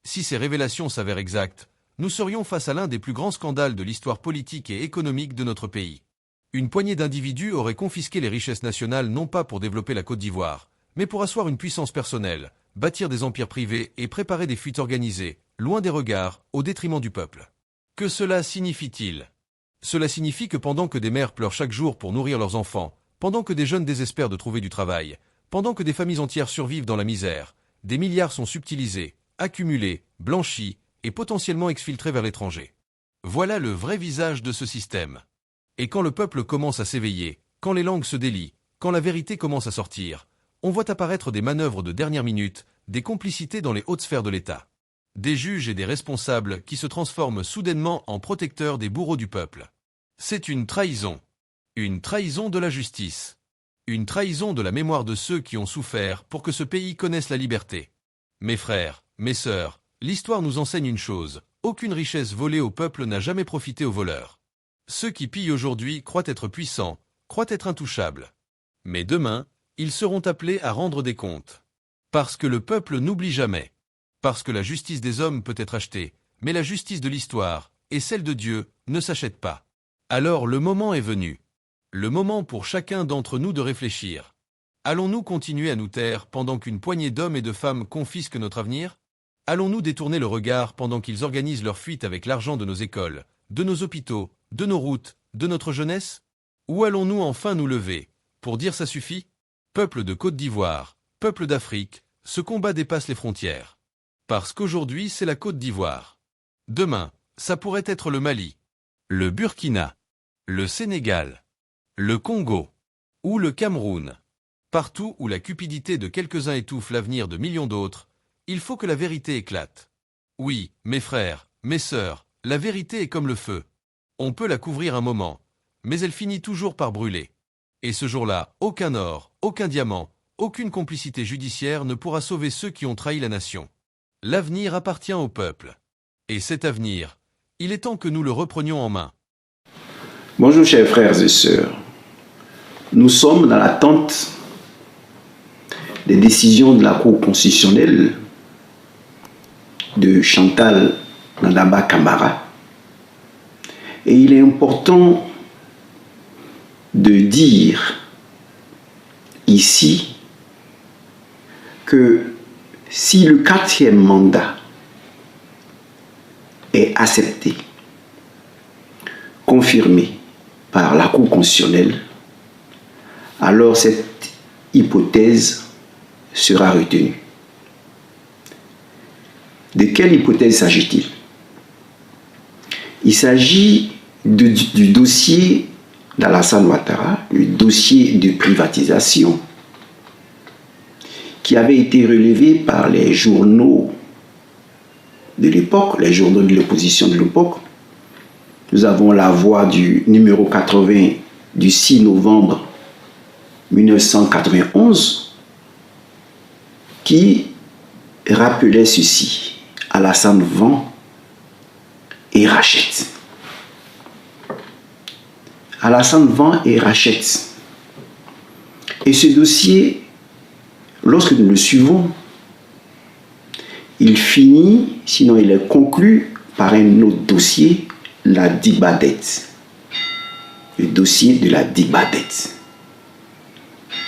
Si ces révélations s'avèrent exactes, nous serions face à l'un des plus grands scandales de l'histoire politique et économique de notre pays. Une poignée d'individus aurait confisqué les richesses nationales non pas pour développer la Côte d'Ivoire, mais pour asseoir une puissance personnelle, bâtir des empires privés et préparer des fuites organisées, loin des regards, au détriment du peuple. Que cela signifie-t-il? Cela signifie que pendant que des mères pleurent chaque jour pour nourrir leurs enfants, pendant que des jeunes désespèrent de trouver du travail, pendant que des familles entières survivent dans la misère, des milliards sont subtilisés, accumulés, blanchis et potentiellement exfiltrés vers l'étranger. Voilà le vrai visage de ce système. Et quand le peuple commence à s'éveiller, quand les langues se délient, quand la vérité commence à sortir, on voit apparaître des manœuvres de dernière minute, des complicités dans les hautes sphères de l'État. Des juges et des responsables qui se transforment soudainement en protecteurs des bourreaux du peuple. C'est une trahison. Une trahison de la justice. Une trahison de la mémoire de ceux qui ont souffert pour que ce pays connaisse la liberté. Mes frères, mes sœurs, l'histoire nous enseigne une chose, aucune richesse volée au peuple n'a jamais profité aux voleurs. Ceux qui pillent aujourd'hui croient être puissants, croient être intouchables. Mais demain, ils seront appelés à rendre des comptes. Parce que le peuple n'oublie jamais. Parce que la justice des hommes peut être achetée, mais la justice de l'histoire, et celle de Dieu, ne s'achètent pas. Alors le moment est venu. Le moment pour chacun d'entre nous de réfléchir. Allons-nous continuer à nous taire pendant qu'une poignée d'hommes et de femmes confisquent notre avenir? Allons-nous détourner le regard pendant qu'ils organisent leur fuite avec l'argent de nos écoles, de nos hôpitaux, de nos routes, de notre jeunesse? Ou allons-nous enfin nous lever, pour dire ça suffit? Peuple de Côte d'Ivoire, peuple d'Afrique, ce combat dépasse les frontières. Parce qu'aujourd'hui c'est la Côte d'Ivoire. Demain, ça pourrait être le Mali, le Burkina, le Sénégal, le Congo, ou le Cameroun. Partout où la cupidité de quelques-uns étouffe l'avenir de millions d'autres, il faut que la vérité éclate. Oui, mes frères, mes sœurs, la vérité est comme le feu. On peut la couvrir un moment, mais elle finit toujours par brûler. Et ce jour-là, aucun or, aucun diamant, aucune complicité judiciaire ne pourra sauver ceux qui ont trahi la nation. L'avenir appartient au peuple. Et cet avenir, il est temps que nous le reprenions en main. Bonjour chers frères et sœurs. Nous sommes dans l'attente des décisions de la Cour constitutionnelle de Chantal Nandaba Camara. Et il est important de dire ici que si le 4e mandat est accepté, confirmé par la Cour constitutionnelle, alors cette hypothèse sera retenue. De quelle hypothèse s'agit-il? Il s'agit du dossier d'Alassane Ouattara, le dossier de privatisation qui avait été relevé par les journaux de l'époque, les journaux de l'opposition de l'époque. Nous avons La Voix du numéro 80 du 6 novembre 1991 qui rappelait ceci: Alassane vend et rachète. Alassane vend et rachète. Et ce dossier, lorsque nous le suivons, il finit, sinon il est conclu par un autre dossier, la Dibadette. Le dossier de la Dibadette.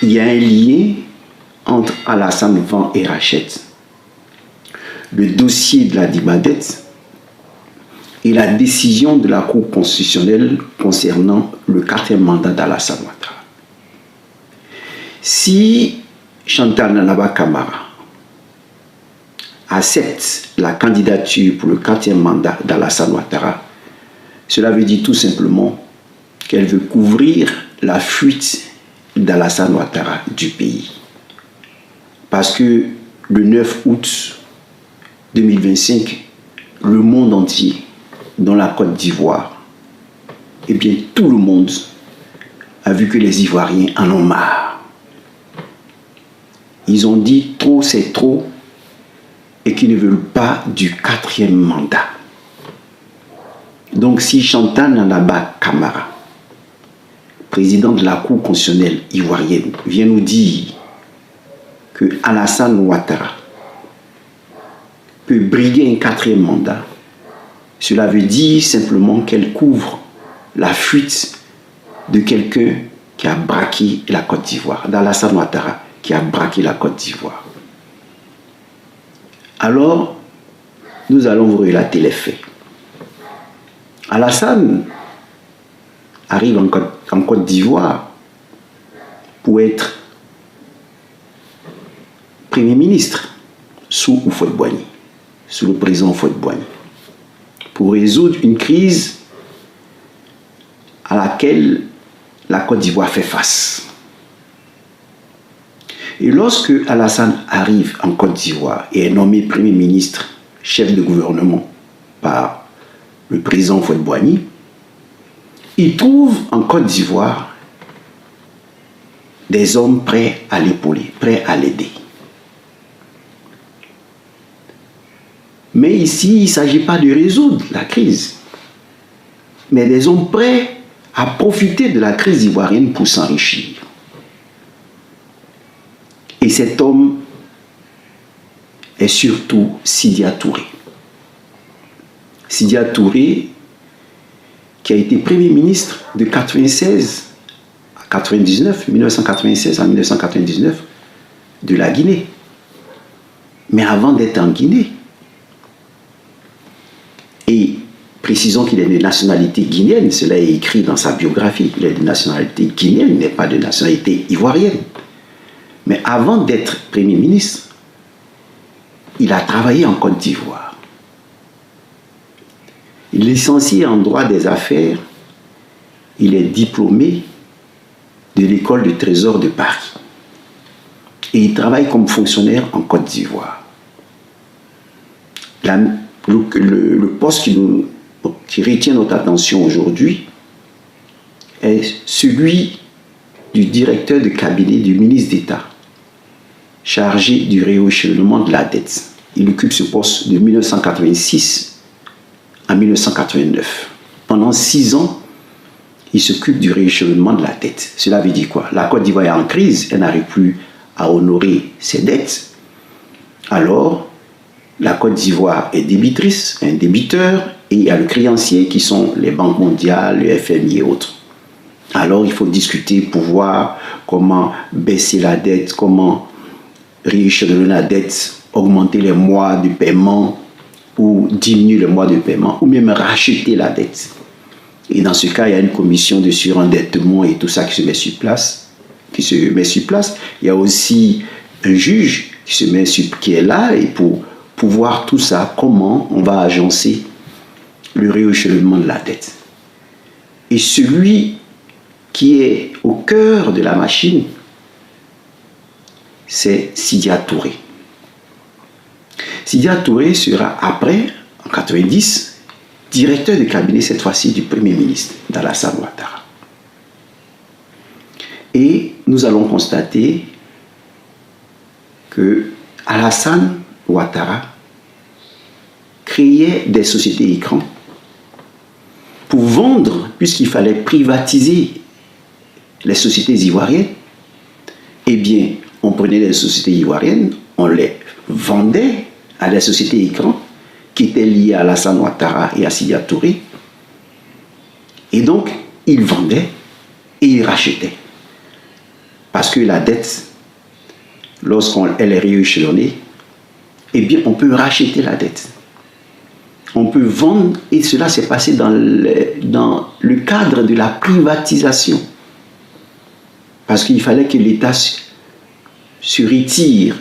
Il y a un lien entre Alassane vend et rachète, le dossier de la Dibadette et la décision de la Cour constitutionnelle concernant le 4e mandat d'Alassane Ouattara. Si Chantal Nandaba Camara accepte la candidature pour le 4e mandat d'Alassane Ouattara, cela veut dire tout simplement qu'elle veut couvrir la fuite d'Alassane Ouattara du pays. Parce que le 9 août 2025, le monde entier, dont la Côte d'Ivoire, eh bien tout le monde a vu que les Ivoiriens en ont marre. Ils ont dit trop c'est trop et qu'ils ne veulent pas du 4e mandat. Donc si Chantal Nandaba Camara, président de la Cour constitutionnelle ivoirienne, vient nous dire que Alassane Ouattara peut briguer un quatrième mandat, cela veut dire simplement qu'elle couvre la fuite de quelqu'un qui a braqué la Côte d'Ivoire, d'Alassane Ouattara, qui a braqué la Côte d'Ivoire. Alors, nous allons vous relater les faits. Alassane arrive en Côte d'Ivoire pour être Premier ministre sous Houphouët-Boigny, sous le président Houphouët-Boigny, pour résoudre une crise à laquelle la Côte d'Ivoire fait face. Et lorsque Alassane arrive en Côte d'Ivoire et est nommé Premier ministre, chef de gouvernement par le président Houphouët-Boigny, il trouve en Côte d'Ivoire des hommes prêts à l'épauler, prêts à l'aider. Mais ici, il ne s'agit pas de résoudre la crise, mais des hommes prêts à profiter de la crise ivoirienne pour s'enrichir. Et cet homme est surtout Sidya Touré. Sidya Touré, qui a été Premier ministre de 1996 à 1999, 1996 à 1999, de la Guinée. Mais avant d'être en Guinée, et précisons qu'il est de nationalité guinéenne, cela est écrit dans sa biographie, il est de nationalité guinéenne, il n'est pas de nationalité ivoirienne. Mais avant d'être Premier ministre, il a travaillé en Côte d'Ivoire. Il est licencié en droit des affaires, il est diplômé de l'école du Trésor de Paris. Et il travaille comme fonctionnaire en Côte d'Ivoire. Le poste qui retient notre attention aujourd'hui est celui du directeur de cabinet du ministre d'État chargé du rééchelonnement de la dette. Il occupe ce poste de 1986 à 1989. Pendant 6 ans, il s'occupe du rééchelonnement de la dette. Cela veut dire quoi? La Côte d'Ivoire est en crise, elle n'arrive plus à honorer ses dettes. Alors, la Côte d'Ivoire est débitrice, un débiteur, et il y a le créancier qui sont les banques mondiales, le FMI et autres. Alors il faut discuter pour voir comment baisser la dette, comment rééchelonner la dette, augmenter les mois de paiement ou diminuer les mois de paiement ou même racheter la dette. Et dans ce cas, il y a une commission de surendettement et tout ça qui se met sur place. Il y a aussi un juge qui est là et pour voir tout ça, comment on va agencer le rééchelonnement de la dette. Et celui qui est au cœur de la machine, c'est Sidya Touré. Sidya Touré sera après, en 1990, directeur de cabinet cette fois-ci du Premier ministre d'Alassane Ouattara. Et nous allons constater que Alassane Ouattara créait des sociétés écrans pour vendre, puisqu'il fallait privatiser les sociétés ivoiriennes. Eh bien, on prenait les sociétés ivoiriennes, on les vendait à des sociétés écrans qui étaient liées à Alassane Ouattara et à Sidya Touré. Et donc, ils vendaient et ils rachetaient. Parce que la dette, lorsqu'elle est rééchelonnée, eh bien, on peut racheter la dette. On peut vendre, et cela s'est passé dans le cadre de la privatisation. Parce qu'il fallait que l'État se retire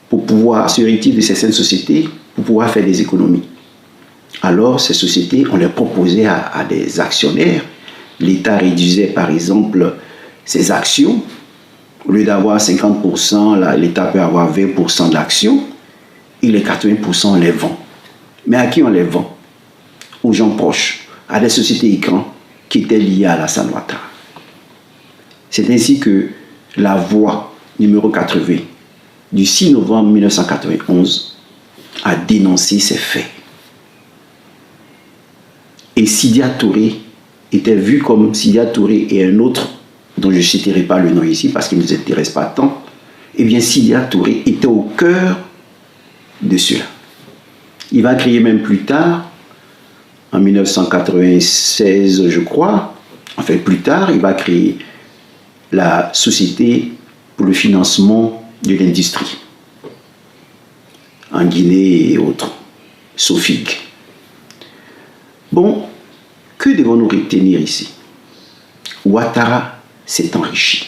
de certaines sociétés pour pouvoir faire des économies. Alors, ces sociétés, on les proposait à des actionnaires. L'État réduisait, par exemple, ses actions. Au lieu d'avoir 50%, l'État peut avoir 20% d'actions. Et les 80%, on les vend. Mais à qui on les vend? Aux gens proches, à des sociétés écrans qui étaient liées à Alassane Ouattara. C'est ainsi que la voix numéro 80 du 6 novembre 1991 a dénoncé ces faits. Et Sidya Touré était vu comme Sidya Touré et un autre dont je ne citerai pas le nom ici parce qu'il ne nous intéresse pas tant. Eh bien, Sidya Touré était au cœur de cela. Il va créer même plus tard, en 1996 je crois, enfin plus tard, il va créer la Société pour le financement de l'industrie en Guinée et autres, SOFIG. Bon, que devons-nous retenir ici? Ouattara s'est enrichi.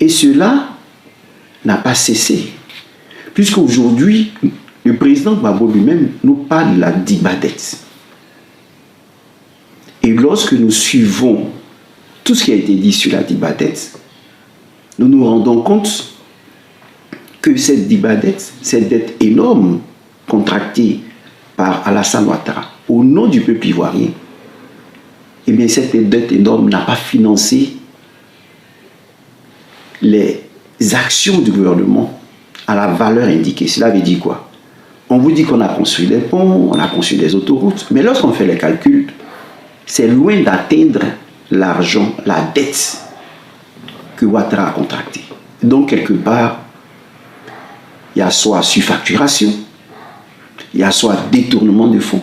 Et cela n'a pas cessé, puisqu'aujourd'hui, le président Gbagbo lui-même nous parle de la dibadette. Et lorsque nous suivons tout ce qui a été dit sur la dibadette, nous nous rendons compte que cette dibadette, cette dette énorme contractée par Alassane Ouattara au nom du peuple ivoirien, eh bien cette dette énorme n'a pas financé les actions du gouvernement à la valeur indiquée. Cela veut dire quoi? On vous dit qu'on a construit des ponts, on a construit des autoroutes, mais lorsqu'on fait les calculs, c'est loin d'atteindre l'argent, la dette que Ouattara a contractée. Donc quelque part, il y a soit surfacturation, il y a soit détournement de fonds.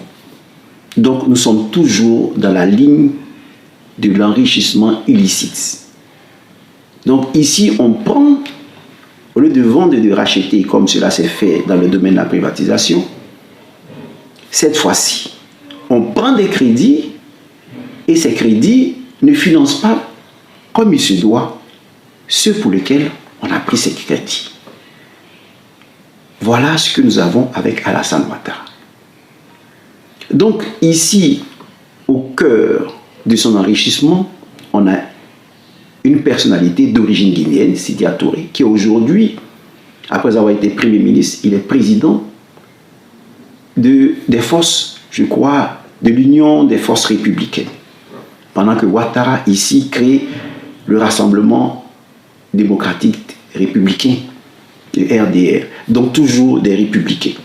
Donc nous sommes toujours dans la ligne de l'enrichissement illicite. Donc ici, on prend, au lieu de vendre et de racheter comme cela s'est fait dans le domaine de la privatisation, cette fois-ci, on prend des crédits et ces crédits ne financent pas comme il se doit ceux pour lesquels on a pris ces crédits. Voilà ce que nous avons avec Alassane Ouattara. Donc ici, au cœur de son enrichissement, on a une personnalité d'origine guinéenne, Sidya Touré, qui aujourd'hui, après avoir été Premier ministre, il est président des forces, je crois, de l'Union des forces républicaines. Pendant que Ouattara, ici, crée le Rassemblement démocratique républicain, le RDR, donc toujours des républicains.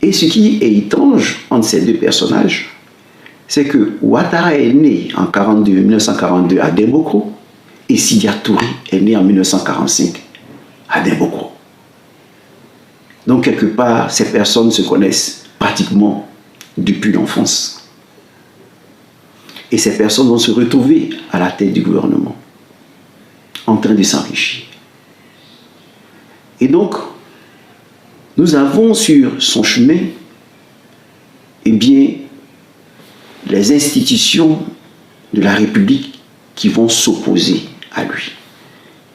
Et ce qui est étrange entre ces deux personnages, c'est que Ouattara est né en 1942 à Dembokro et Sidya Touré est né en 1945 à Dembokro. Donc quelque part, ces personnes se connaissent pratiquement depuis l'enfance. Et ces personnes vont se retrouver à la tête du gouvernement, en train de s'enrichir. Et donc, nous avons sur son chemin, eh bien, les institutions de la République qui vont s'opposer à lui.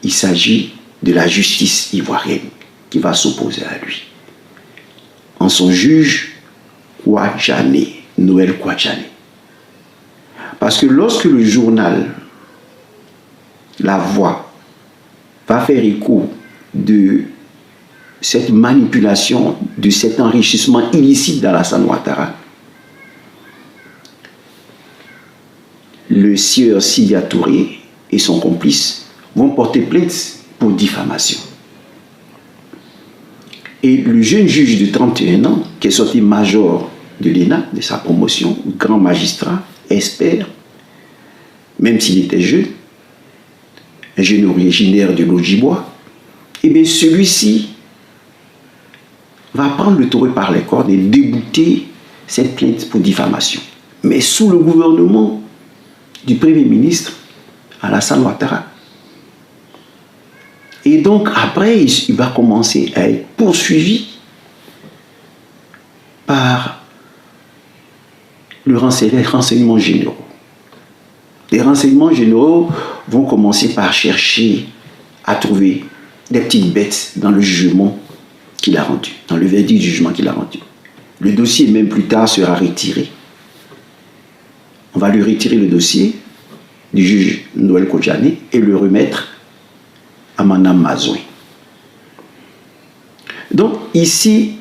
Il s'agit de la justice ivoirienne qui va s'opposer à lui. En son juge, Kouadjane, Noël Kouadjane. Parce que lorsque le journal La Voix va faire écho de cette manipulation, de cet enrichissement illicite d'Alassane Ouattara, le sieur Sidya Touré et son complice vont porter plainte pour diffamation. Et le jeune juge de 31 ans, qui est sorti major de l'ENA, de sa promotion, grand magistrat, expert, même s'il était jeune, un jeune originaire de l'Odjibois, et bien celui-ci va prendre le taureau par les cornes et débouter cette plainte pour diffamation. Mais sous le gouvernement du Premier ministre Alassane Ouattara. Et donc après, il va commencer à être poursuivi par les renseignements généraux. Les renseignements généraux vont commencer par chercher à trouver des petites bêtes dans le jugement qu'il a rendu, dans le verdict du jugement qu'il a rendu. Le dossier, même plus tard, sera retiré. On va lui retirer le dossier du juge Noël Kouadjane et le remettre à Madame Mazouin. Donc ici,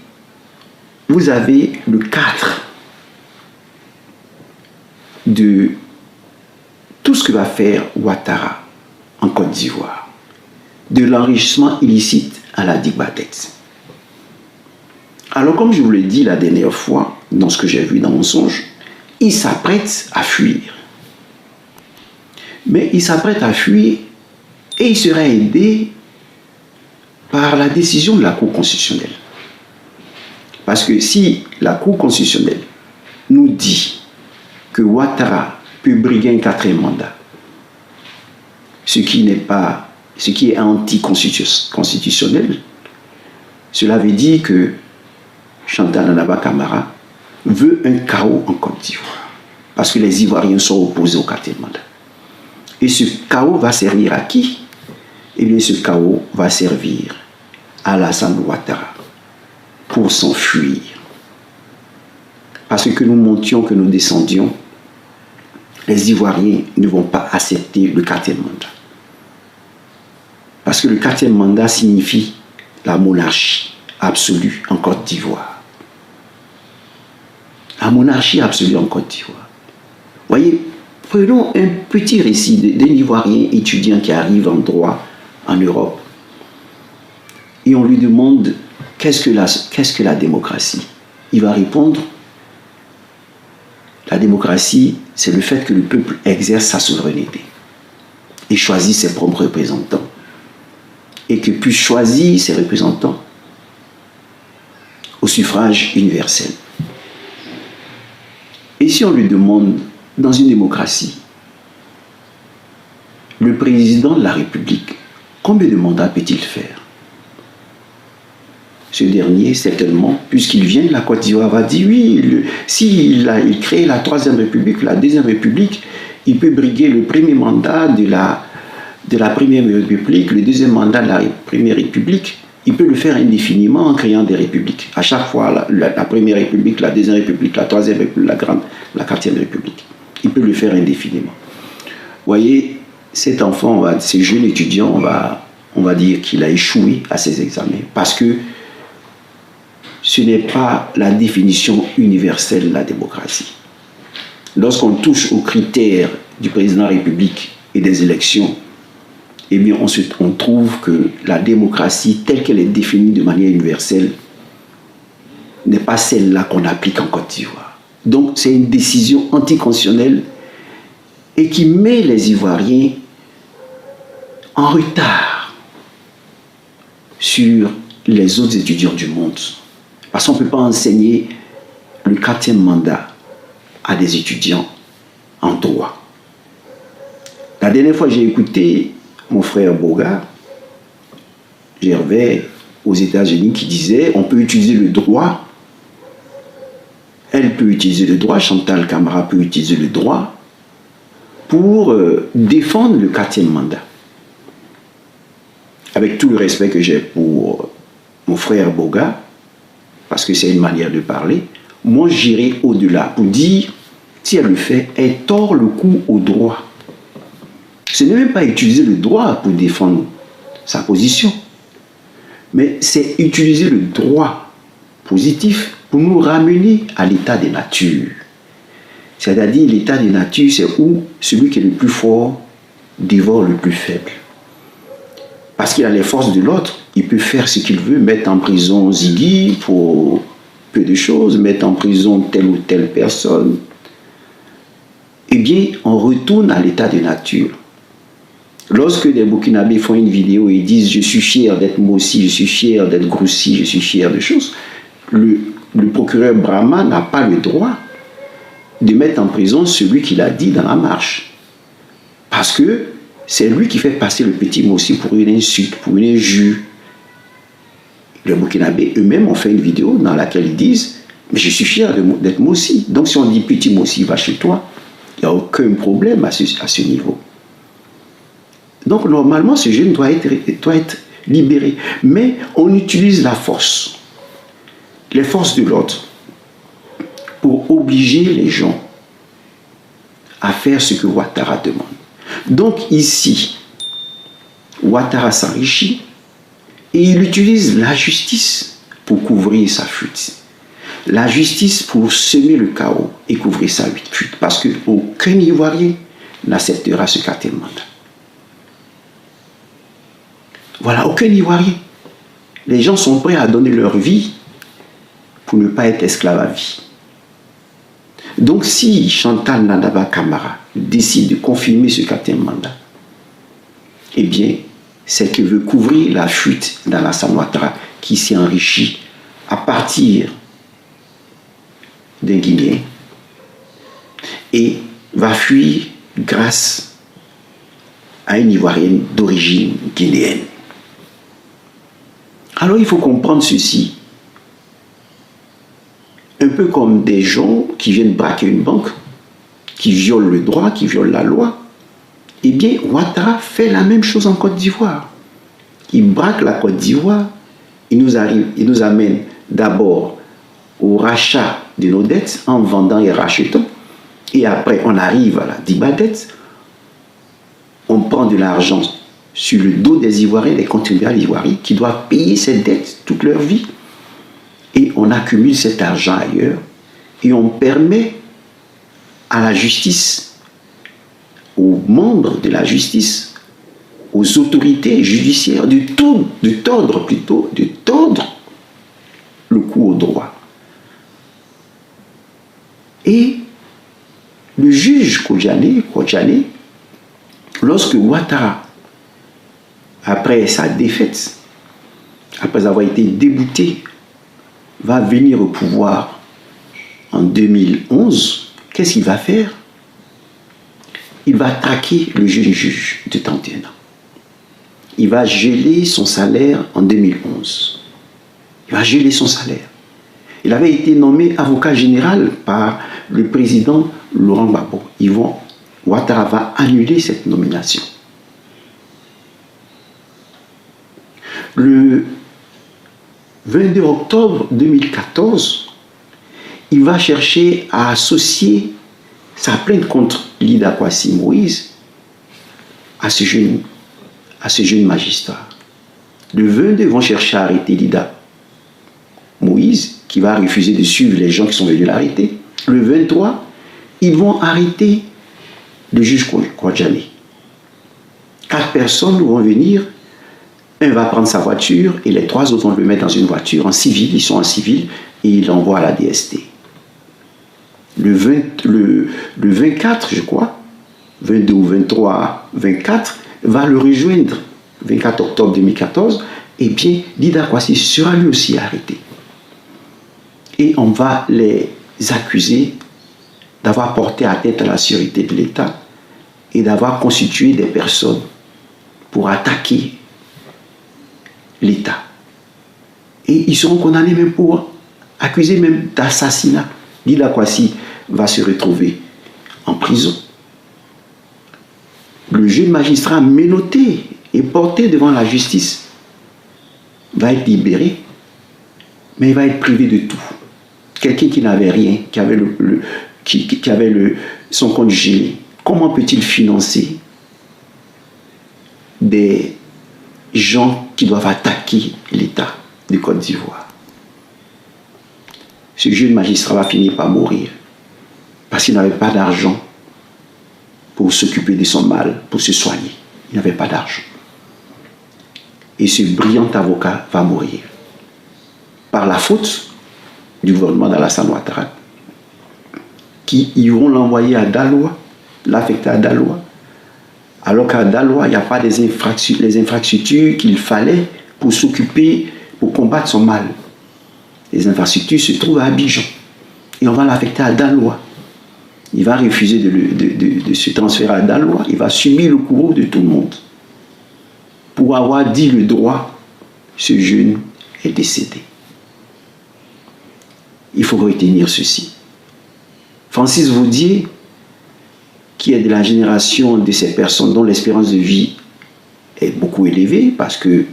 vous avez le cadre de tout ce que va faire Ouattara en Côte d'Ivoire, de l'enrichissement illicite à la dibadette. Alors comme je vous l'ai dit la dernière fois, dans ce que j'ai vu dans mon songe, il s'apprête à fuir. Mais il s'apprête à fuir et il sera aidé par par la décision de la Cour constitutionnelle. Parce que si la Cour constitutionnelle nous dit que Ouattara peut briguer un 4e mandat, ce qui est anticonstitutionnel, cela veut dire que Chantal Nana Camara veut un chaos en Côte d'Ivoire. Parce que les Ivoiriens sont opposés au 4e mandat. Et ce chaos va servir à qui? Eh bien, ce chaos va servir à Alassane Ouattara pour s'enfuir. Parce que nous montions, que nous descendions, les Ivoiriens ne vont pas accepter le 4e mandat. Parce que le 4e mandat signifie la monarchie absolue en Côte d'Ivoire. La monarchie absolue en Côte d'Ivoire. Voyez, prenons un petit récit d'un Ivoirien étudiant qui arrive en droit en Europe. Et on lui demande qu'est-ce que la démocratie? Il va répondre, la démocratie, c'est le fait que le peuple exerce sa souveraineté et choisit ses propres représentants. Et que puisse choisir ses représentants au suffrage universel. Et si on lui demande, dans une démocratie, le président de la République, combien de mandats peut-il faire? Ce dernier, certainement, puisqu'il vient de la Côte d'Ivoire, va dire oui, s'il crée la 3e République, la 2e République, il peut briguer le premier mandat de la 1re République, le 2e mandat de la 1re République. Il peut le faire indéfiniment en créant des républiques. À chaque fois, la 1re République, la 2e République, la 3e République, la 4e République. Il peut le faire indéfiniment. Vous voyez, cet enfant, ce jeune étudiant, on va dire qu'il a échoué à ses examens parce que ce n'est pas la définition universelle de la démocratie. Lorsqu'on touche aux critères du président de la République et des élections, eh bien, on trouve que la démocratie, telle qu'elle est définie de manière universelle, n'est pas celle-là qu'on applique en Côte d'Ivoire. Donc, c'est une décision anticonstitutionnelle et qui met les Ivoiriens en retard sur les autres étudiants du monde. Parce qu'on ne peut pas enseigner le 4e mandat à des étudiants en droit. La dernière fois, j'ai écouté mon frère Boga, Gervais, aux États-Unis, qui disait on peut utiliser le droit, elle peut utiliser le droit, Chantal Camara peut utiliser le droit pour défendre le 4e mandat. Avec tout le respect que j'ai pour mon frère Boga, parce que c'est une manière de parler, moi j'irai au-delà pour dire, si elle le fait, elle tord le cou au droit. Ce n'est même pas utiliser le droit pour défendre sa position, mais c'est utiliser le droit positif pour nous ramener à l'état des natures. C'est-à-dire l'état des natures, c'est où celui qui est le plus fort dévore le plus faible. Parce qu'il a les forces de l'autre, il peut faire ce qu'il veut, mettre en prison Ziggy pour peu de choses, mettre en prison telle ou telle personne. Eh bien, on retourne à l'état de nature. Lorsque les Burkinabés font une vidéo et disent « je suis fier d'être Mossi, je suis fier d'être Groussi, je suis fier de choses », le procureur Brahma n'a pas le droit de mettre en prison celui qui l'a dit dans la marche. Parce que c'est lui qui fait passer le petit Mossi pour une insulte, pour une injure. Les Burkinabés eux-mêmes ont fait une vidéo dans laquelle ils disent « mais je suis fier d'être Mossi ». Donc si on dit « petit Mossi, va chez toi », il n'y a aucun problème à ce niveau. Donc normalement, ce jeune doit être libéré. Mais on utilise la force, les forces de l'autre, pour obliger les gens à faire ce que Ouattara demande. Donc ici, Ouattara s'enrichit et il utilise la justice pour couvrir sa fuite. La justice pour semer le chaos et couvrir sa fuite. Parce qu'aucun Ivoirien n'acceptera ce 4e mandat. Voilà, aucun Ivoirien. Les gens sont prêts à donner leur vie pour ne pas être esclaves à vie. Donc si Chantal Nana Camara décide de confirmer ce 4e mandat, eh bien, c'est qu'il veut couvrir la fuite d'Alassane Ouattara qui s'est enrichi à partir d'un Guinéen et va fuir grâce à une Ivoirienne d'origine guinéenne. Alors il faut comprendre ceci. Un peu comme des gens qui viennent braquer une banque, qui violent le droit, qui violent la loi, eh bien Ouattara fait la même chose en Côte d'Ivoire. Il braque la Côte d'Ivoire, il nous amène d'abord au rachat de nos dettes en vendant et rachetant, et après on arrive à la dibadette, on prend de l'argent sur le dos des Ivoiriens, des contribuables ivoiriens qui doivent payer ces dettes toute leur vie, et on accumule cet argent ailleurs, et on permet à la justice, aux membres de la justice, aux autorités judiciaires de tordre le cou au droit. Et le juge Kojane, lorsque Ouattara, après sa défaite, après avoir été débouté, va venir au pouvoir en 2011, qu'est-ce qu'il va faire? Il va traquer le jeune juge de 31 ans. Il va geler son salaire en 2011. Il va geler son salaire. Il avait été nommé avocat général par le président Laurent Gbagbo. Ouattara va annuler cette nomination. Le 22 octobre 2014, il va chercher à associer sa plainte contre Lida Kwasi Moïse à ce jeune magistrat. Le 22, ils vont chercher à arrêter Lida Moïse, qui va refuser de suivre les gens qui sont venus l'arrêter. Le 23, ils vont arrêter le juge Kouadjane. 4 personnes vont venir. Un va prendre sa voiture et les 3 autres vont le mettre dans une voiture en civil. Ils sont en civil et ils l'envoient à la DST. Le 24, je crois, 22 ou 23, 24, va le rejoindre, 24 octobre 2014, et bien Lida Kwasi sera lui aussi arrêté. Et on va les accuser d'avoir porté atteinte à la sécurité de l'État et d'avoir constitué des personnes pour attaquer l'État. Et ils seront condamnés même pour accusés même d'assassinat. Lida Kwasi va se retrouver en prison. Le jeune magistrat menotté et porté devant la justice va être libéré, mais il va être privé de tout. Quelqu'un qui n'avait rien, qui avait son compte gelé, comment peut-il financer des gens qui doivent attaquer l'État de Côte d'Ivoire? Ce jeune magistrat va finir par mourir parce qu'il n'avait pas d'argent pour s'occuper de son mal, pour se soigner. Il n'avait pas d'argent. Et ce brillant avocat va mourir par la faute du gouvernement d'Alassane Ouattara, qui iront l'envoyer à Daloa, l'affecter à Daloa, alors qu'à Daloa, il n'y a pas les infrastructures qu'il fallait pour s'occuper, pour combattre son mal. Les infrastructures se trouvent à Abidjan. Et on va l'affecter à Daloa. Il va refuser de se transférer à Daloa. Il va subir le courroux de tout le monde. Pour avoir dit le droit, ce jeune est décédé. Il faut retenir ceci. Francis Vaudier, qui est de la génération de ces personnes dont l'espérance de vie est beaucoup élevée, parce que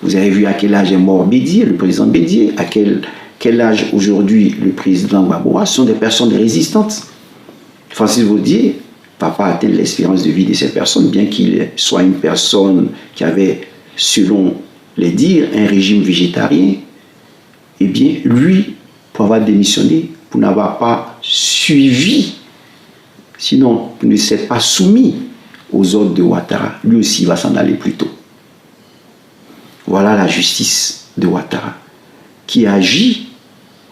vous avez vu à quel âge est mort Bédier, le président Bédier, à quel âge aujourd'hui le président Gbagbo, sont des personnes résistantes. Francis Vaudier n'a pas atteint l'espérance de vie de ces personnes, bien qu'il soit une personne qui avait, selon les dires, un régime végétarien. Eh bien, lui, pour avoir démissionné, pour n'avoir pas suivi, sinon, il ne s'est pas soumis aux ordres de Ouattara, lui aussi va s'en aller plus tôt. Voilà la justice de Ouattara, qui agit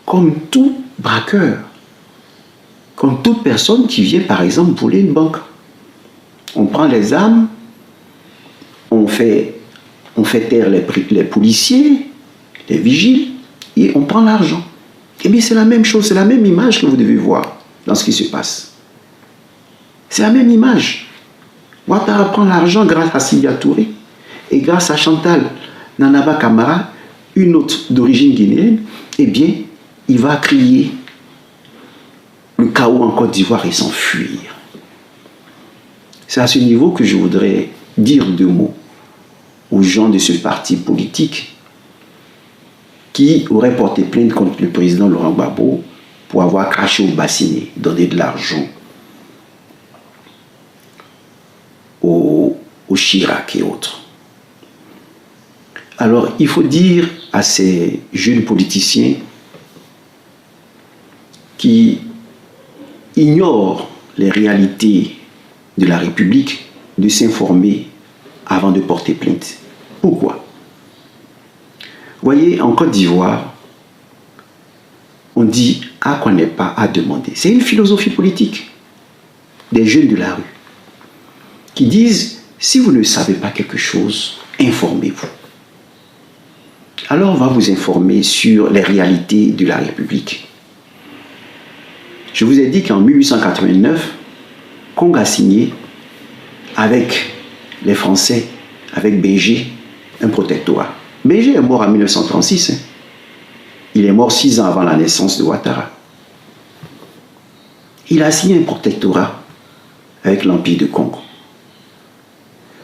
comme tout braqueur, comme toute personne qui vient par exemple voler une banque. On prend les armes, on fait on fait taire les policiers, les vigiles, et on prend l'argent. Eh bien, c'est la même chose, c'est la même image que vous devez voir dans ce qui se passe. C'est la même image. Ouattara prend l'argent grâce à Sylvia Touré et grâce à Chantal Nanaba Camara, une autre d'origine guinéenne. Eh bien, il va crier le chaos en Côte d'Ivoire et s'enfuir. C'est à ce niveau que je voudrais dire deux mots aux gens de ce parti politique qui aurait porté plainte contre le président Laurent Gbagbo pour avoir craché au bassinet, donné de l'argent au Chirac et autres. Alors, il faut dire à ces jeunes politiciens qui ignorent les réalités de la République de s'informer avant de porter plainte. Pourquoi? Vous voyez, en Côte d'Ivoire, on dit « à quoi n'est pas à demander ». C'est une philosophie politique des jeunes de la rue qui disent « si vous ne savez pas quelque chose, informez-vous ». Alors on va vous informer sur les réalités de la République. Je vous ai dit qu'en 1889, Congo a signé avec les Français, avec Béger, un protectorat. Béger est mort en 1936. Hein. Il est mort 6 ans avant la naissance de Ouattara. Il a signé un protectorat avec l'Empire de Congo.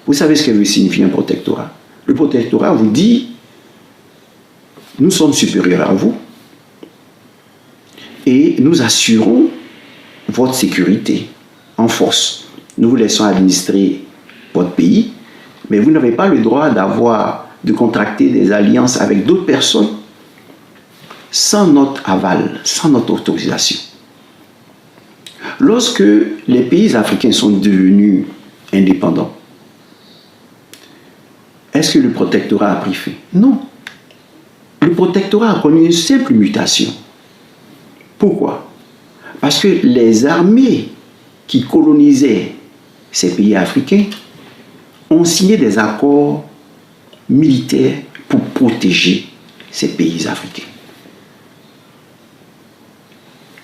Vous savez ce que veut signifier un protectorat? Le protectorat vous dit « nous sommes supérieurs à vous et nous assurons votre sécurité en force. Nous vous laissons administrer votre pays, mais vous n'avez pas le droit de contracter des alliances avec d'autres personnes sans notre aval, sans notre autorisation. » Lorsque les pays africains sont devenus indépendants, est-ce que le protectorat a pris fin? Non. Le protectorat a connu une simple mutation. Pourquoi? Parce que les armées qui colonisaient ces pays africains ont signé des accords militaires pour protéger ces pays africains.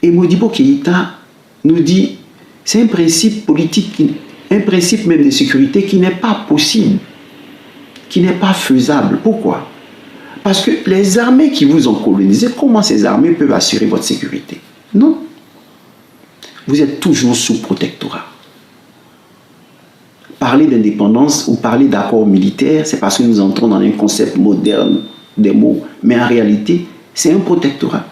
Et Modibo Keïta nous dit, c'est un principe politique, un principe même de sécurité qui n'est pas possible, qui n'est pas faisable. Pourquoi? Parce que les armées qui vous ont colonisé, comment ces armées peuvent assurer votre sécurité? Non. Vous êtes toujours sous protectorat. Parler d'indépendance ou parler d'accord militaire, c'est parce que nous entrons dans un concept moderne des mots. Mais en réalité, c'est un protectorat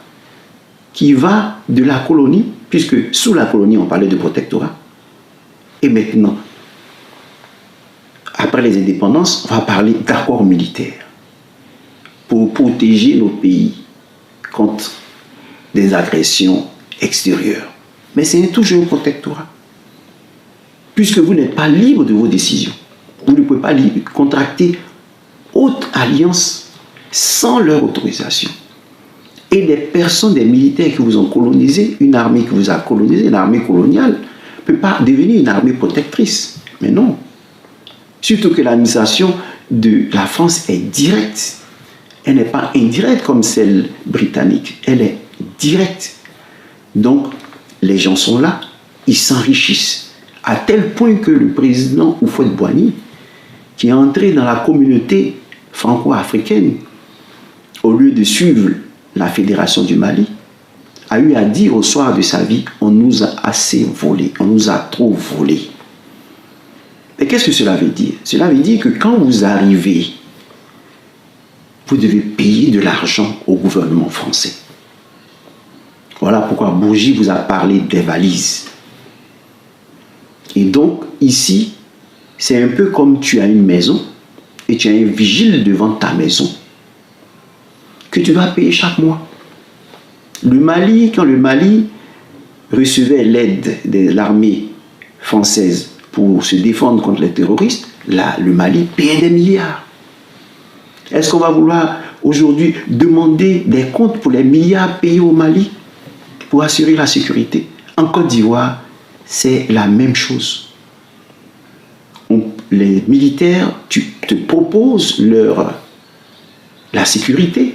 qui va de la colonie, puisque sous la colonie, on parlait de protectorat. Et maintenant, après les indépendances, on va parler d'accord militaire pour protéger nos pays contre des agressions extérieures. Mais c'est toujours un protectorat. Puisque vous n'êtes pas libre de vos décisions. Vous ne pouvez pas contracter autre alliance sans leur autorisation. Et des personnes, des militaires qui vous ont colonisé, une armée qui vous a colonisé, une armée coloniale, ne peut pas devenir une armée protectrice. Mais non. Surtout que l'administration de la France est directe. Elle n'est pas indirecte comme celle britannique. Elle est directe. Donc, les gens sont là, ils s'enrichissent. À tel point que le président Houphouët-Boigny, qui est entré dans la communauté franco-africaine, au lieu de suivre la Fédération du Mali, a eu à dire au soir de sa vie, on nous a assez volé, on nous a trop volé. Mais qu'est-ce que cela veut dire? Cela veut dire que quand vous arrivez, vous devez payer de l'argent au gouvernement français. Voilà pourquoi Bourgi vous a parlé des valises. Et donc, ici, c'est un peu comme tu as une maison et tu as un vigile devant ta maison que tu dois payer chaque mois. Le Mali, quand le Mali recevait l'aide de l'armée française pour se défendre contre les terroristes, là, le Mali payait des milliards. Est-ce qu'on va vouloir aujourd'hui demander des comptes pour les milliards payés au Mali pour assurer la sécurité? En Côte d'Ivoire, c'est la même chose. les militaires te proposent la sécurité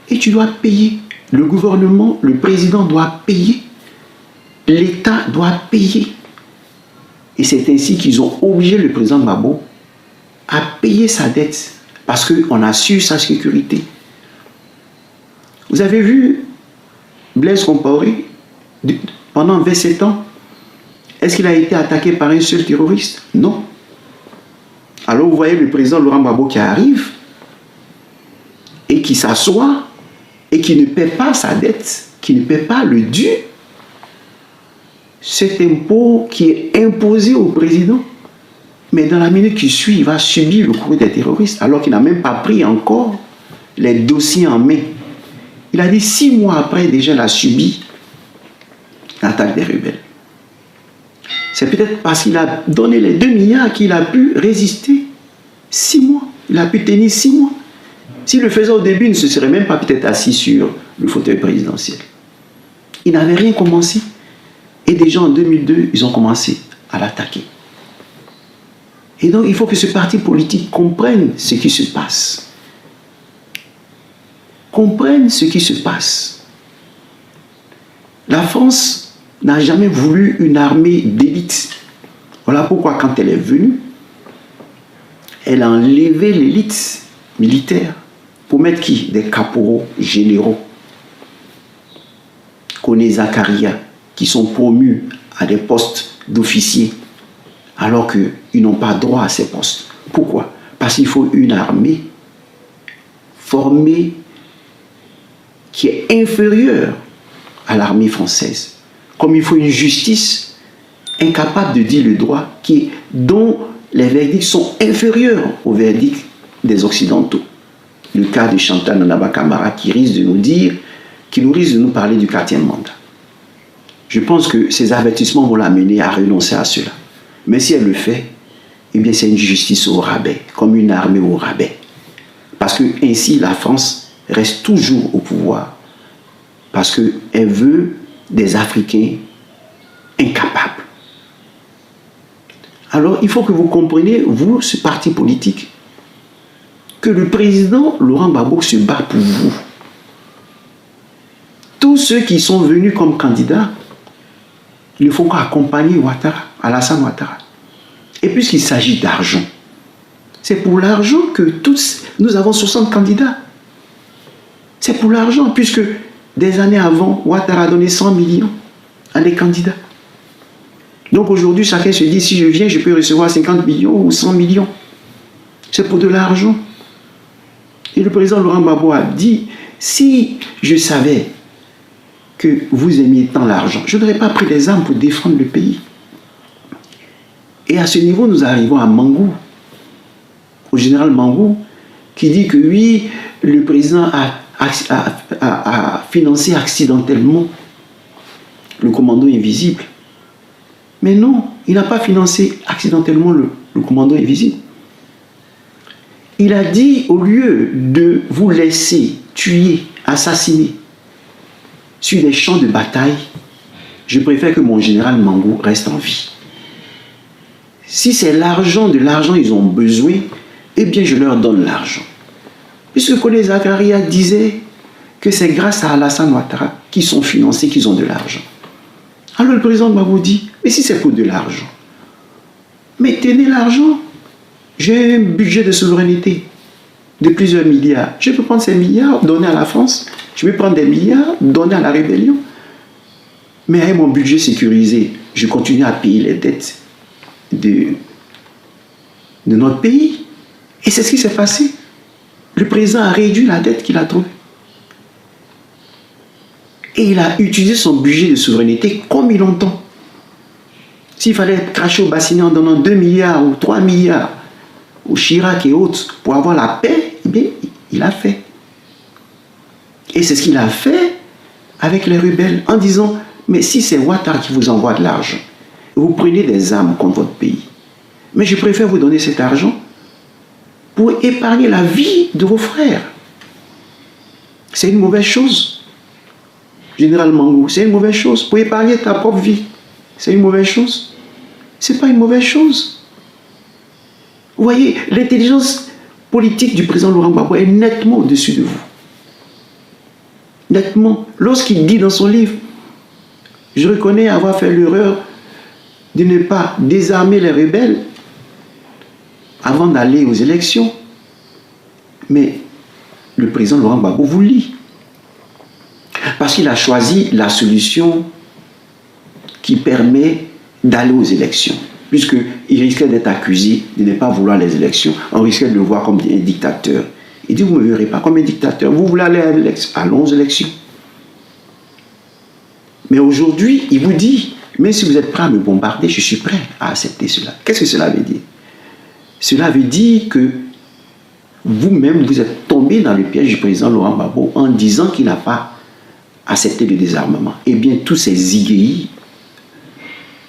et tu dois payer. Le gouvernement, le président doit payer. L'État doit payer. Et c'est ainsi qu'ils ont obligé le président Gbagbo à payer sa dette parce qu'on assure sa sécurité. Vous avez vu Blaise Compaoré pendant 27 ans? Est-ce qu'il a été attaqué par un seul terroriste? Non. Alors vous voyez le président Laurent Gbagbo qui arrive et qui s'assoit et qui ne paie pas sa dette, qui ne paie pas le dû. Cet impôt qui est imposé au président, mais dans la minute qui suit, il va subir le courrier des terroristes alors qu'il n'a même pas pris encore les dossiers en main. Il a dit 6 mois après, déjà, il a subi l'attaque des rebelles. C'est peut-être parce qu'il a donné les 2 milliards qu'il a pu résister 6 mois. Il a pu tenir 6 mois. S'il le faisait au début, il ne se serait même pas peut-être assis sur le fauteuil présidentiel. Il n'avait rien commencé. Et déjà en 2002, ils ont commencé à l'attaquer. Et donc, il faut que ce parti politique comprenne ce qui se passe. Comprenne ce qui se passe. La France n'a jamais voulu une armée d'élite. Voilà pourquoi quand elle est venue, elle a enlevé l'élite militaire pour mettre qui? Des caporaux généraux. Koné Zakaria, qui sont promus à des postes d'officiers, alors qu'ils n'ont pas droit à ces postes. Pourquoi? Parce qu'il faut une armée formée qui est inférieure à l'armée française. Comme il faut une justice incapable de dire le droit, dont les verdicts sont inférieurs aux verdicts des Occidentaux. Le cas de Chantal Nanaba Camara qui risque de nous parler du 4e mandat. Je pense que ces avertissements vont l'amener à renoncer à cela. Mais si elle le fait, eh bien c'est une justice au rabais, comme une armée au rabais. Parce que ainsi la France reste toujours au pouvoir. Parce qu'elle veut des Africains incapables. Alors il faut que vous compreniez, vous, ce parti politique, que le président Laurent Gbagbo se bat pour vous. Tous ceux qui sont venus comme candidats, il ne faut qu'accompagner Ouattara, Alassane Ouattara. Et puisqu'il s'agit d'argent, c'est pour l'argent que nous avons 60 candidats. C'est pour l'argent, puisque des années avant, Ouattara a donné 100 millions à des candidats. Donc aujourd'hui, chacun se dit, si je viens, je peux recevoir 50 millions ou 100 millions. C'est pour de l'argent. Et le président Laurent Gbagbo a dit, si je savais que vous aimiez tant l'argent, je n'aurais pas pris les armes pour défendre le pays. Et à ce niveau, nous arrivons à Mangou, au général Mangou, qui dit que oui, le président a financé accidentellement le commando invisible. Mais non, il n'a pas financé accidentellement le commando invisible. Il a dit, au lieu de vous laisser tuer, assassiner sur des champs de bataille, je préfère que mon général Mangou reste en vie. Si c'est l'argent, ils ont besoin, eh bien je leur donne l'argent. Puisque Koné Zakaria disait que c'est grâce à Alassane Ouattara qu'ils sont financés, qu'ils ont de l'argent. Alors le président Gbagbo dit, mais si c'est pour de l'argent, mais tenez l'argent. J'ai un budget de souveraineté de plusieurs milliards. Je peux prendre ces milliards, donner à la France. Je peux prendre des milliards, donner à la rébellion. Mais avec mon budget sécurisé, je continue à payer les dettes de notre pays. Et c'est ce qui s'est passé. Le président a réduit la dette qu'il a trouvée. Et il a utilisé son budget de souveraineté comme il l'entend. S'il fallait cracher au bassinet en donnant 2 milliards ou 3 milliards au Chirac et autres pour avoir la paix, eh bien, il a fait. Et c'est ce qu'il a fait avec les rebelles en disant, mais si c'est Ouattara qui vous envoie de l'argent, vous prenez des armes contre votre pays, mais je préfère vous donner cet argent pour épargner la vie de vos frères. C'est une mauvaise chose. Général Mangou, c'est une mauvaise chose. Pour épargner ta propre vie, c'est une mauvaise chose. C'est pas une mauvaise chose. Vous voyez, l'intelligence politique du président Laurent Gbagbo est nettement au-dessus de vous. Nettement. Lorsqu'il dit dans son livre, je reconnais avoir fait l'erreur de ne pas désarmer les rebelles avant d'aller aux élections. Mais le président Laurent Gbagbo vous lit. Parce qu'il a choisi la solution qui permet d'aller aux élections. Puisqu'il risquait d'être accusé de ne pas vouloir les élections. On risquait de le voir comme un dictateur. Il dit, vous ne me verrez pas comme un dictateur. Vous voulez aller à l'élection, allons aux élections. Mais aujourd'hui, il vous dit, même si vous êtes prêt à me bombarder, je suis prêt à accepter cela. Qu'est-ce que cela veut dire? Cela veut dire que vous-même, vous êtes tombé dans le piège du président Laurent Gbagbo en disant qu'il n'a pas accepté le désarmement. Eh bien, tous ces IGI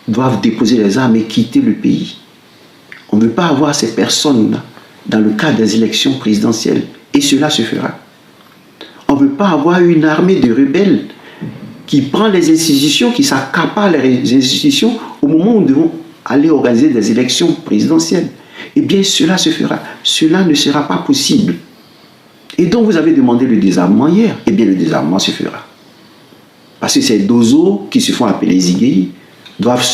doivent déposer les armes et quitter le pays. On ne veut pas avoir ces personnes-là dans le cadre des élections présidentielles. Et cela se fera. On ne veut pas avoir une armée de rebelles qui prend les institutions, qui s'accapare les institutions au moment où nous devons aller organiser des élections présidentielles. Eh bien, cela se fera. Cela ne sera pas possible. Et donc, vous avez demandé le désarmement hier. Eh bien, le désarmement se fera. Parce que ces dozos qui se font appeler Zigueyi doivent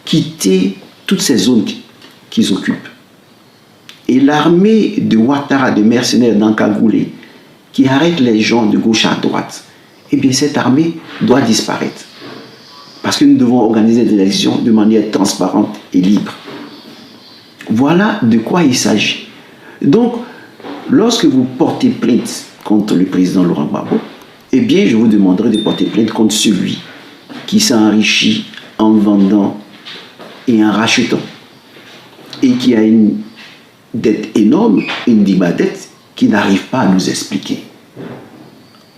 quitter toutes ces zones qu'ils occupent. Et l'armée de Ouattara, de mercenaires d'Ankagoulé, qui arrête les gens de gauche à droite, eh bien cette armée doit disparaître. Parce que nous devons organiser des élections de manière transparente et libre. Voilà de quoi il s'agit. Donc, lorsque vous portez plainte contre le président Laurent Gbagbo, eh bien je vous demanderai de porter plainte contre celui qui s'est enrichi en vendant et en rachetant. Et qui a une dette énorme, une dette qui n'arrive pas à nous expliquer.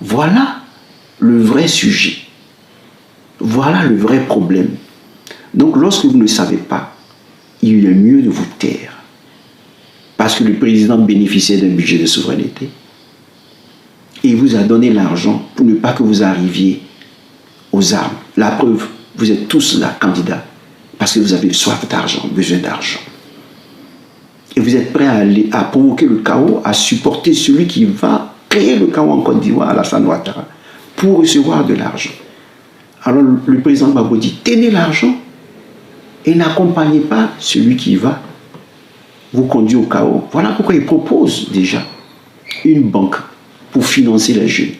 Voilà le vrai sujet. Voilà le vrai problème. Donc lorsque vous ne savez pas, il est mieux de vous taire. Parce que le président bénéficiait d'un budget de souveraineté et il vous a donné l'argent pour ne pas que vous arriviez aux armes. La preuve, vous êtes tous là, candidats, parce que vous avez soif d'argent, besoin d'argent. Et vous êtes prêts à provoquer le chaos, à supporter celui qui va créer le chaos en Côte d'Ivoire, Alassane Ouattara, pour recevoir de l'argent. Alors le président Gbagbo dit, tenez l'argent et n'accompagnez pas celui qui va vous conduire au chaos. Voilà pourquoi il propose déjà une banque pour financer les jeunes.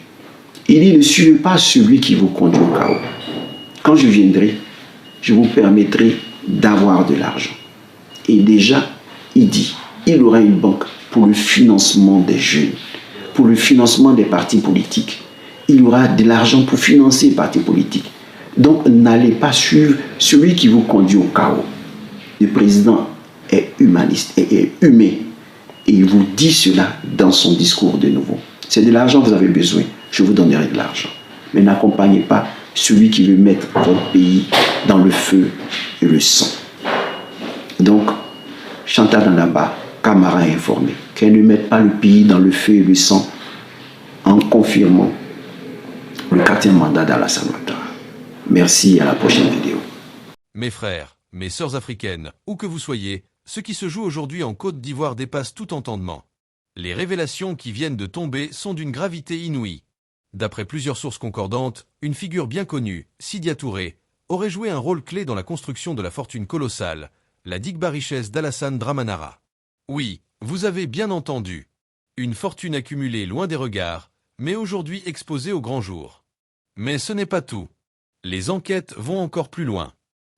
Il dit, ne suivez pas celui qui vous conduit au chaos. Quand je viendrai, je vous permettrai d'avoir de l'argent. Et déjà, il dit, il aura une banque pour le financement des jeunes, pour le financement des partis politiques. Il y aura de l'argent pour financer les partis politiques. Donc, n'allez pas suivre celui qui vous conduit au chaos. Le président est humaniste et est humain. Et il vous dit cela dans son discours de nouveau. C'est de l'argent que vous avez besoin, je vous donnerai de l'argent. Mais n'accompagnez pas celui qui veut mettre votre pays dans le feu et le sang. Donc, Chantal Nabaa, Camara informé, qu'elle ne mette pas le pays dans le feu et le sang en confirmant le 4e mandat d'Alassane Ouattara. Merci, à la prochaine vidéo. Mes frères, mes sœurs africaines, où que vous soyez, ce qui se joue aujourd'hui en Côte d'Ivoire dépasse tout entendement. Les révélations qui viennent de tomber sont d'une gravité inouïe. D'après plusieurs sources concordantes, une figure bien connue, Sidia Touré, aurait joué un rôle clé dans la construction de la fortune colossale, la Digba richesse d'Alassane Dramanara. Oui, vous avez bien entendu. Une fortune accumulée loin des regards, mais aujourd'hui exposée au grand jour. Mais ce n'est pas tout. Les enquêtes vont encore plus loin.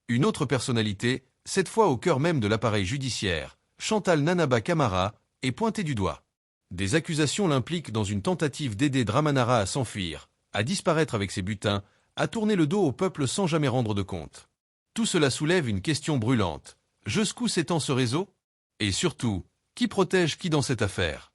Une autre personnalité, cette fois au cœur même de l'appareil judiciaire, Chantal Nanaba Camara, est pointée du doigt. Des accusations l'impliquent dans une tentative d'aider Dramanara à s'enfuir, à disparaître avec ses butins, à tourner le dos au peuple sans jamais rendre de compte. Tout cela soulève une question brûlante. Jusqu'où s'étend ce réseau? Et surtout, qui protège qui dans cette affaire?